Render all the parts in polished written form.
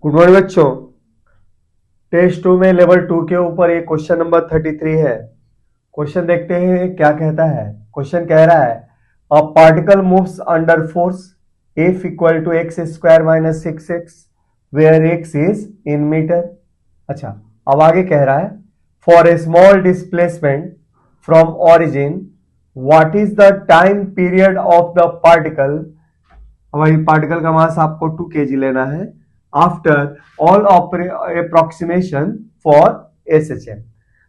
Good morning बच्चों। Test 2 में level 2 के ऊपर ये क्वेश्चन नंबर 33 है। क्वेश्चन देखते हैं क्या कहता है। क्वेश्चन कह रहा है a particle moves under force F equal to x square minus 6x where x is in metre. अच्छा, अब आगे कह रहा है for a small displacement from origin what is the time period of the particle. वही particle का mass आपको 2 kg लेना है after all approximation for SHM।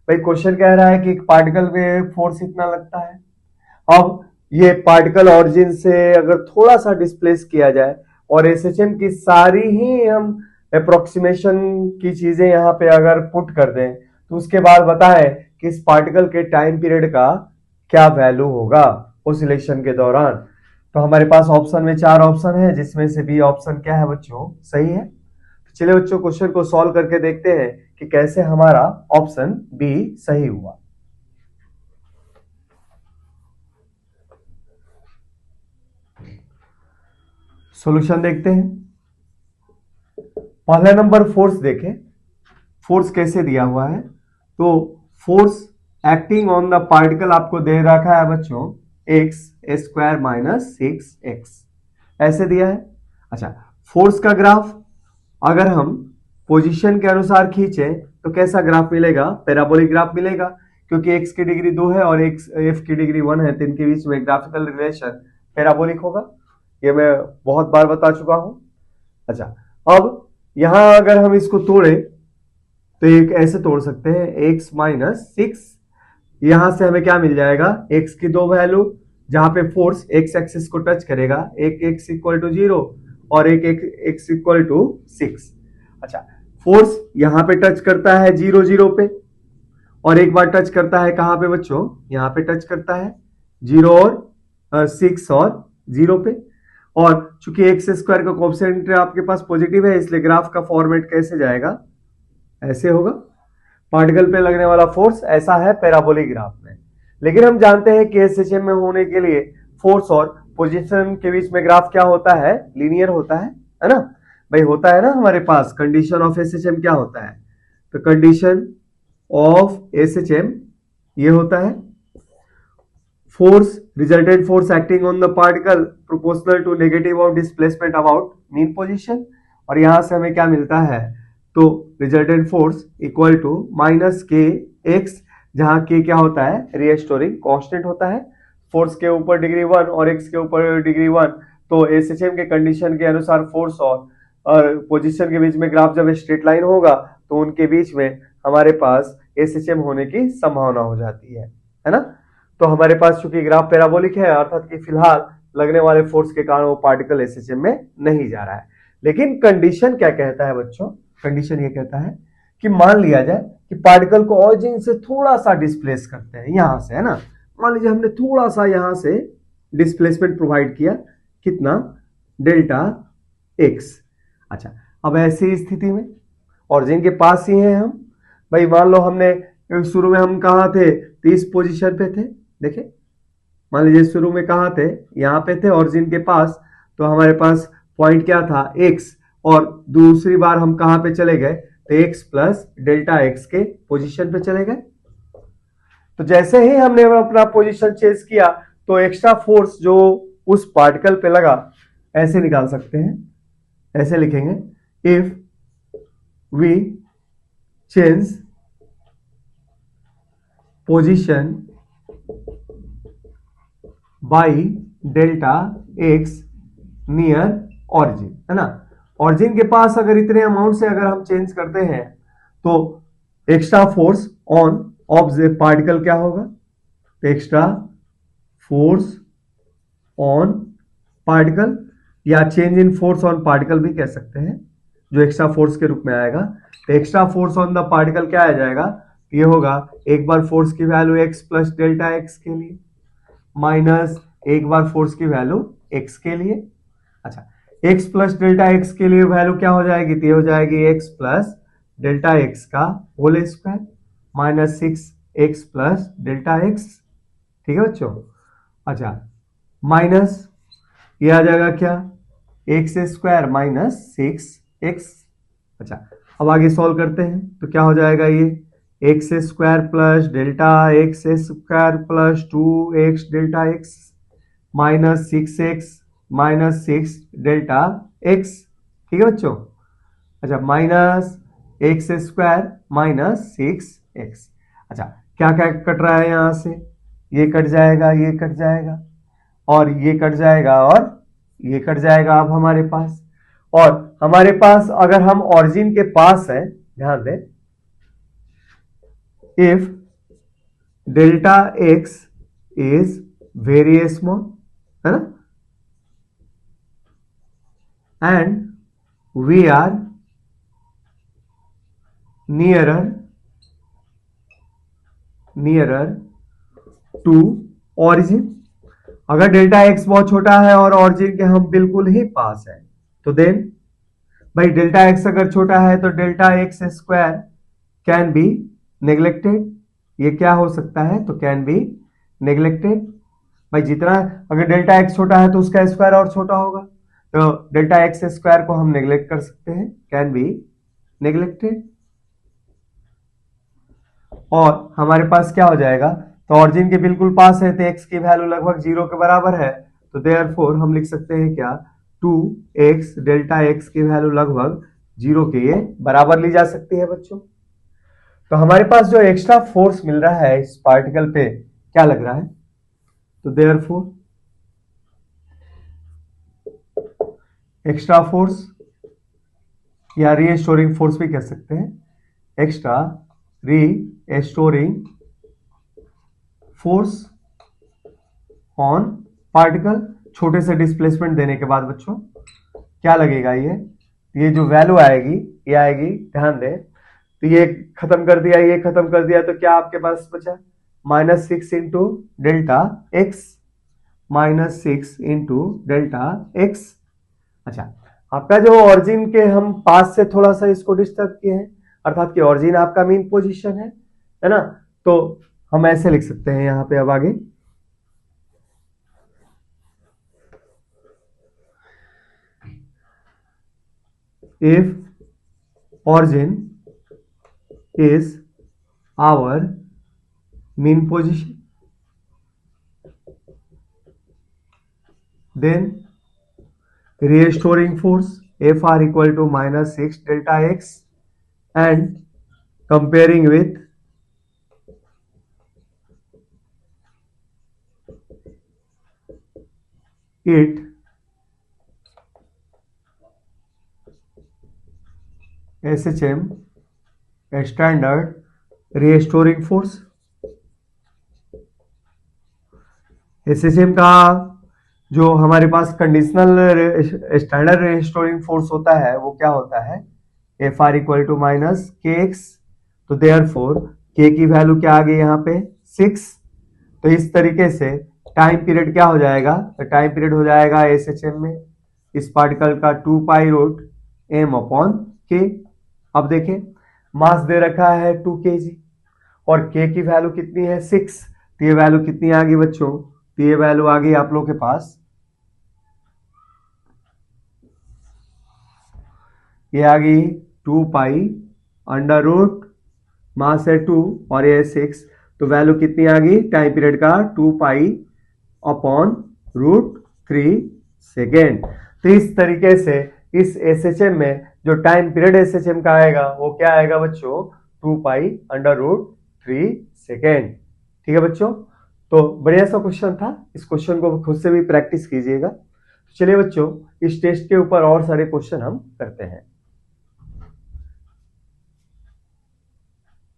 भाई क्वेश्चन कह रहा है कि पार्टिकल में फोर्स इतना लगता है। अब ये पार्टिकल ऑरिजिन से अगर थोड़ा सा डिस्प्लेस किया जाए और SHM की सारी ही हम अप्रोक्सीमेशन की चीजें यहाँ पे अगर पुट कर दें तो उसके बाद बताएं कि इस पार्टिकल के टाइम पीरियड का क्या वैल्यू होगा ओसिलेशन के दौरान। तो हमारे पास ऑप्शन में 4 ऑप्शन है जिसमें से बी ऑप्शन क्या है बच्चों, सही है। तो चलिए बच्चों क्वेश्चन को सॉल्व करके देखते हैं कि कैसे हमारा ऑप्शन बी सही हुआ। सॉल्यूशन देखते हैं। पहला नंबर फोर्स देखें, फोर्स कैसे दिया हुआ है। तो force acting on the particle आपको दे रखा है बच्चों एक्स स्क्वायर माइनस 6x ऐसे दिया है। अच्छा, फोर्स का ग्राफ अगर हम पोजीशन के अनुसार खींचे तो कैसा ग्राफ मिलेगा, पैराबोलिक ग्राफ मिलेगा, क्योंकि x की डिग्री 2 है और f की डिग्री 1 है, तो इनके बीच में ग्राफिकल रिलेशन पैराबोलिक होगा। ये मैं बहुत बार बता चुका हूं। अच्छा, अब यहां अगर हम इसको तोड़े तो एक ऐसे तोड़ सकते हैं x माइनस 6। यहां से हमें क्या मिल जाएगा, x की 2 वैल्यू जहां पे फोर्स x एक्सिस को टच करेगा, एक x इक्वल टू 0 और एक x इक्वल टू 6। अच्छा, फोर्स यहां पे टच करता है 0 0 पे और एक बार टच करता है कहां पे बच्चों, यहां पे टच करता है 0 और 6 और 0 पे। और चूंकि एक्स स्क्वायर का कोएफिशिएंट आपके पास पॉजिटिव है इसलिए ग्राफ का फॉर्मेट कैसे जाएगा, ऐसे होगा। पार्टिकल पे लगने वाला फोर्स ऐसा है पैराबोलिक ग्राफ में। लेकिन हम जानते हैं कि SHM में होने के लिए फोर्स और पोजीशन के बीच में ग्राफ क्या होता है, लीनियर होता है ना भाई, होता है ना। हमारे पास कंडीशन ऑफ SHM क्या होता है, तो कंडीशन ऑफ SHM ये होता है force resultant force acting on the particle proportional to negative of displacement about mean position. और यहां से हमें क्या मिलता है, तो resultant force equal to minus k x, जहां के क्या होता है, रिएस्टोरिंग कांस्टेंट होता है। फोर्स के ऊपर डिग्री 1 और एक्स के ऊपर डिग्री 1, तो SHM के कंडीशन के अनुसार फोर्स और पोजीशन के बीच में ग्राफ जब स्ट्रेट लाइन होगा तो उनके बीच में हमारे पास SHM होने की संभावना हो जाती है ना। तो हमारे पास चूंकि ग्राफ पैराबोलिक है अर्थात कि फिलहाल लगने वाले फोर्स के कारण वो पार्टिकल SHM में नहीं जा रहा है। लेकिन कंडीशन क्या कहता है बच्चों, कंडीशन ये कहता है कि मान लिया जाए कि पार्टिकल को ऑरिजिन से थोड़ा सा डिस्प्लेस करते हैं यहां से, है ना। मान लीजिए हमने थोड़ा सा यहां से डिस्प्लेसमेंट प्रोवाइड किया, कितना, डेल्टा एक्स। अच्छा, अब ऐसी स्थिति में ऑरिजिन के पास ही हैं हम। भाई मान लो हमने शुरू में हम कहाँ थे, 30 पोजीशन पे थे। देखे, मान लीजिए शुरू में कहाँ थे, यहाँ पे थे ऑरिजिन के पास। तो हमारे पास पॉइंट क्या था, x, और दूसरी बार हम कहाँ पे चले गए, तो x प्लस डेल्टा एक्स के पोजीशन पे चले गए। तो जैसे ही हमने अपना पोजीशन चेंज किया तो एक्स्ट्रा फोर्स जो उस पार्टिकल पे लगा, ऐसे निकाल सकते हैं, ऐसे लिखेंगे, if we change position by delta x near origin, है ना। ऑरिजिन के पास अगर इतने अमाउंट से अगर हम चेंज करते हैं तो extra force on off the particle क्या होगा, तो एक्स्ट्रा फोर्स ऑन पार्टिकल या change in force on particle भी कह सकते हैं, जो एक्स्ट्रा फोर्स के रूप में आएगा। तो extra force on the particle क्या आ जाएगा, ये होगा एक बार फोर्स की value x plus delta x के लिए माइनस एक बार फोर्स की वैल्यू एक्स के लिए। अच्छा, x प्लस डेल्टा एक्स के लिए वैल्यू क्या हो जाएगी, तो हो जाएगी x प्लस डेल्टा एक्स का whole square minus 6x plus delta x. ठीक है बच्चों। अच्छा, माइनस ये आ जाएगा क्या, एक्स स्क्वायर माइनस 6x। अच्छा, अब आगे सॉल्व करते हैं तो क्या हो जाएगा, ये x square plus delta x square plus 2x delta x minus 6x minus 6 delta x. ठीक है बच्चों। अच्छा, minus x square minus 6x। अच्छा, क्या क्या कट रहा है यहां से, ये कट जाएगा, ये कट जाएगा, और ये कट जाएगा, और ये कट जाएगा। अब हमारे पास, और हमारे पास अगर हम ऑरिजिन के पास है, ध्यान दें, if delta x is very small, है ना, and we are nearer to origin. अगर डेल्टा एक्स बहुत छोटा है और ऑरिजिन के हम बिल्कुल ही पास है, तो देन भाई डेल्टा एक्स अगर छोटा है तो delta x square can be neglected. ये क्या हो सकता है, तो कैन बी नेग्लेक्टेड। भाई जितना, अगर डेल्टा एक्स छोटा है तो उसका स्क्वायर और छोटा होगा, तो डेल्टा एक्स स्क्वायर को हम नेग्लेक्ट कर सकते हैं, कैन बी नेग्लेक्टेड। और हमारे पास क्या हो जाएगा, तो ऑरिजिन के बिल्कुल पास है तो एक्स की वैल्यू लगभग 0 के बराबर है, तो देयरफॉर हम लिख सकते हैं क्या, 2x डेल्टा एक्स की वैल्यू लगभग 0 के ये बराबर ली जा सकती है बच्चों। तो हमारे पास जो एक्स्ट्रा फोर्स मिल रहा है इस पार्टिकल पे, क्या लग रहा है, तो देयरफॉर एक्स्ट्रा फोर्स या रीस्टोरिंग फोर्स भी कह सकते हैं, extra restoring force on particle, छोटे से डिस्प्लेसमेंट देने के बाद बच्चों क्या लगेगा, ये जो वैल्यू आएगी, ये आएगी, ध्यान दें, तो ये खत्म कर दिया, ये खत्म कर दिया, तो क्या आपके पास बचा, -6 into delta x, -6 into delta x. अच्छा, आपका जो ऑरिजिन के हम पास से थोड़ा सा इसको डिस्टर्ब किए हैं, अर्थात कि ऑरिजिन आपका मेन पोजीशन है ना, तो हम ऐसे लिख सकते हैं यहां पे। अब आगे, if origin is our mean position, then restoring force Fr equal to -6 delta x, and comparing with it SHM standard restoring force. SHM का जो हमारे पास कंडीशनल स्टैंडर्ड रीस्टोरिंग फोर्स होता है वो क्या होता है, F R equal to minus k x. तो देयरफॉर के की वैल्यू क्या आ गई यहाँ पे 6। तो इस तरीके से टाइम पीरियड क्या हो जाएगा, तो टाइम पीरियड हो जाएगा एसएचएम में इस पार्टिकल का 2 पाई रूट एम अपॉन के। अब देखें, मास दे रखा है 2 kg और के की वैल्यू कितनी है 6, तो ये वैल्यू कितनी आ गई बच्चों, तो ये वैल्यू आ गई आप लोगों के पास, ये आ गई 2 पाई अंडर रूट, मास है 2 और ये 6, तो वैल्यू कितनी आ गई टाइम पीरियड का 2 पाई अपॉन रूट 3 सेकेंड। तो इस तरीके से इस एसएचएम में जो टाइम पीरियड एसएचएम का आएगा वो क्या आएगा बच्चों, 2 पाई अंडर रूट 3 सेकेंड। ठीक है बच्चों, तो बढ़िया सा क्वेश्चन था, इस क्वेश्चन को खुद से भी प्रैक्टिस कीजिएगा। चलिए बच्चों, इस टेस्ट के ऊपर और सारे क्वेश्चन हम करते हैं।